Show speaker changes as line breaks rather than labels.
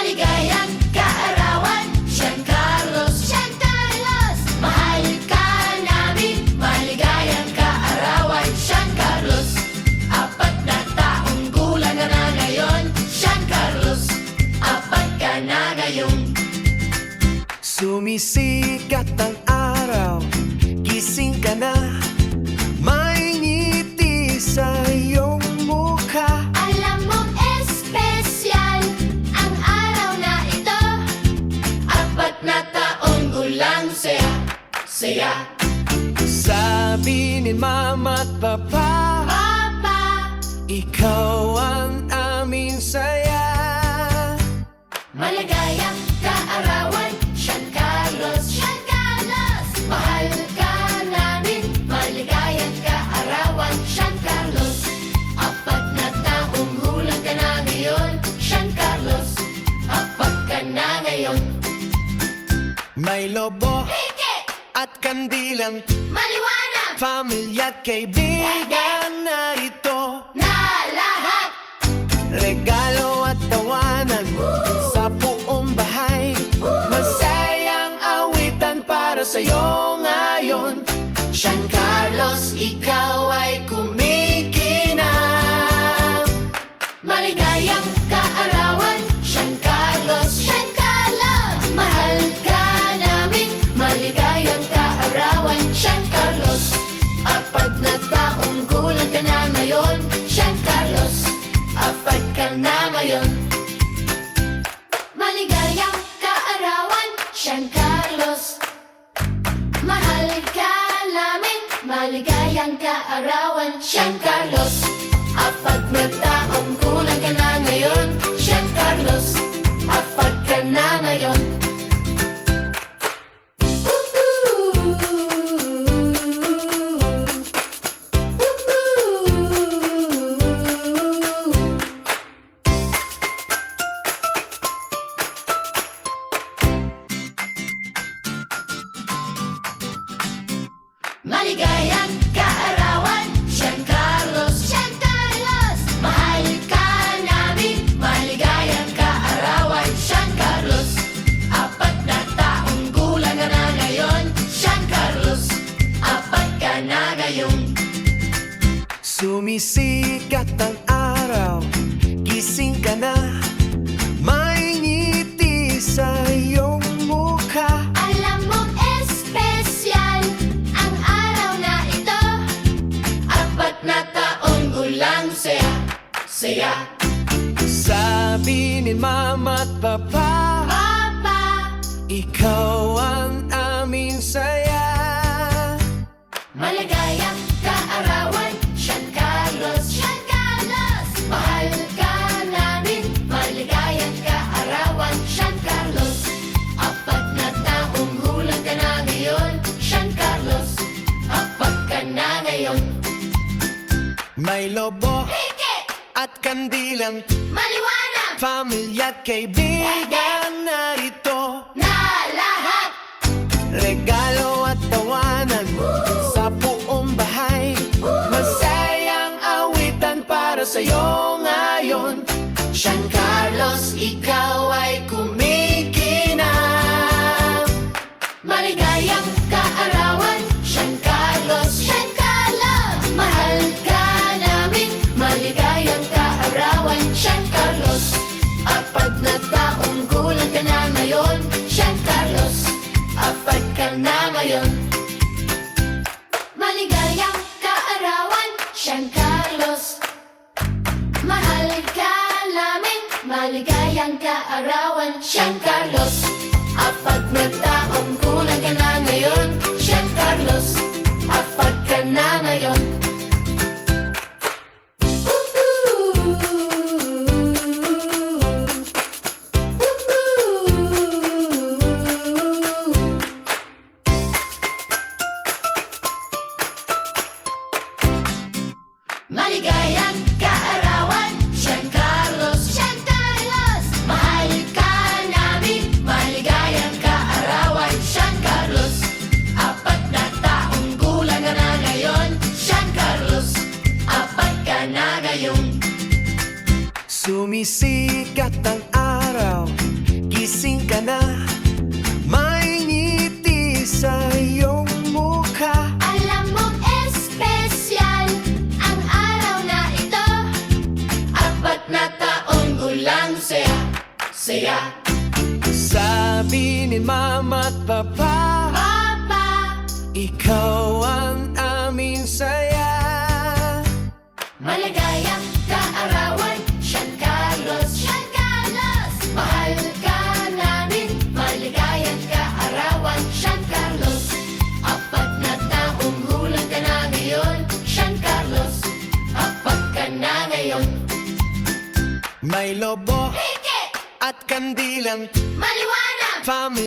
Maligayang kaarawan, San Carlos, San Carlos. Mahal ka namin, maligayang kaarawan, San Carlos. 4 na taong gulang ka na ngayon, San Carlos. 4 ka na ngayon.
Sumisikat ang araw, gising ka na, may ngiti sa iyong mukha.
Alam mong espesyal ang araw na ito. 4 na taong gulang, saya, saya.
Sabi ni mama at papa,
Papa,
ikaw ang aming saya.
maligayang kaarawan, San Carlos, San Carlos. Mahal ka namin, maligayang kaarawan, San Carlos. 4 na taong gulang ka na ngayon, San Carlos. 4 ka na ngayon.
May lobo
Higit,
at kandilang,
maliwanag
pamilya at kaibigan na ito.
na lahat.
Regalo at tawanan sa buong bahay, masayang awitan para sa'yo ngayon.
San Carlos, ikaw ay kumikinang. Maligayang kaarawan, San Carlos, San Carlos. Mahal ka namin, maligayang kaarawan, San Carlos. 4 na taong gulang ka na ngayon, San Carlos. 4 ka na ngayon. Maligayang kaarawan, San Carlos. Mahal ka namin, maligayang kaarawan, San Carlos. 4 na taong gulang ka na ngayon, San Carlos. 4 ka na ngayon. Maligayang kaarawan, San Carlos, San Carlos. Mahal ka namin, maligayang kaarawan, San Carlos. 4 na taong gulang ka na ngayon, San Carlos. 4 ka na ngayon.
Sumisikat ang araw, gising ka na, may ngiti sa iyong mukha.
Alam mong espesyal ang araw na ito. 4 na taong gulang, saya, saya.
Sabi ni mama at papa,
Papa,
ikaw ang aming saya.
maligayang kaarawan, San Carlos, San Carlos. Mahal ka namin, maligayang kaarawan, San Carlos. 4 na taong gulang ka na ngayon, San Carlos. 4 ka na ngayon.
May lobo
Higit,
at kandilang,
maliwanag
pamilya at kaibigan na ito.
na lahat.
Regalo at tawanan sa buong bahay, masayang awitan para sa'yo ngayon.
San Carlos, ikaw ay kumikinang. Maligayang kaarawan, San Carlos, San Carlos. Mahal ka namin, maligayang kaarawan, San Carlos. 4 na taong gulang ka na ngayon, San Carlos. 4 ka na ngayon. Maligayang kaarawan, San Carlos. Mahal ka namin, maligayang kaarawan, San Carlos. 4 na taong gulang ka na ngayon, San Carlos. 4 ka na ngayon. Maligayang kaarawan, San Carlos, San Carlos. Mahal ka namin, maligayang kaarawan, San Carlos. 4 na taong gulang ka na ngayon, San Carlos. 4 ka na ngayon.
Sumisikat ang araw, gising ka na, may ngiti sa iyong mukha.
Alam mong espesyal ang araw na ito. 4 na taong gulang saya, saya.
Sabi ni mama at papa,
Papa,
ikaw ang aming saya.
maligayang kaarawan, San Carlos, San Carlos. Mahal ka namin, maligayang kaarawan, San Carlos. 4 na taong gulang ka na ngayon, San Carlos. 4 ka na ngayon.
May lobo
Higit,
at kandilang
maliwanag.
family.